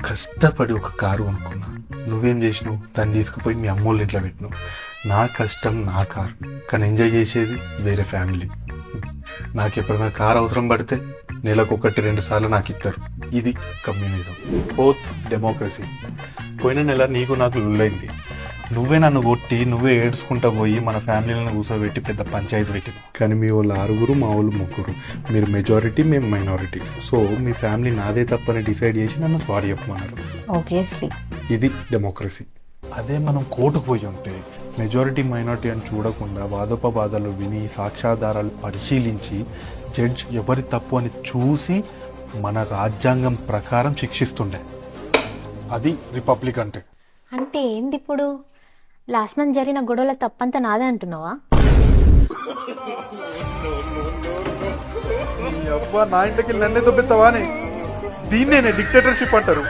కష్టపడి ఒక కారు కొనుక్కున్నా. నువ్వేం చేసినావు? దాన్ని తీసుకుపోయి మీ అమ్మోళ్ళ ఇంట్లో పెట్టినావు. నా కష్టం నా కారు, కానీ ఎంజాయ్ చేసేది వేరే ఫ్యామిలీ. నాకు ఎప్పుడైనా కారు అవసరం పడితే నెలకు 1-2 సార్లు నాకు ఇస్తారు. ఇది కమ్యూనిజం. Fourth, democracy. పోయిన నెల నీకు నాకు లుల్లైంది. నువ్వే నన్ను కొట్టి నువ్వే ఏడ్చుకుంటా పోయి మన ఫ్యామిలీలను కూర్చోబెట్టి పెద్ద పంచాయతీ పెట్టి, కానీ మీ వాళ్ళు 6, మా వాళ్ళు 3. మీరు మెజారిటీ, మేము మైనారిటీ. సో మీ ఫ్యామిలీ నాదే తప్పని డిసైడ్ చేసి నన్ను సారీ చెప్పమన్నారు. ఆబ్వియస్లీ ఇది డెమోక్రసీ. అదే మనం కోర్టుకు పోయి ఉంటే మెజారిటీ మైనారిటీ అని చూడకుండా వాదోపవాదాలు విని సాక్ష్యాధారాలు పరిశీలించి జడ్జ్ ఎవరి తప్పు అని చూసి మన రాజ్యాంగం ప్రకారం శిక్షిస్తుండే. అది రిపబ్లిక్ అంటే. అంటే ఏంది ఇప్పుడు? లాస్ట్ మంత్ జరిగిన గొడవల తప్పంతా నాదే అంటున్నావా? నా ఇంటికి నన్నే దొబ్బెత్తావా? దీన్నే డిక్టేటర్షిప్ అంటారు.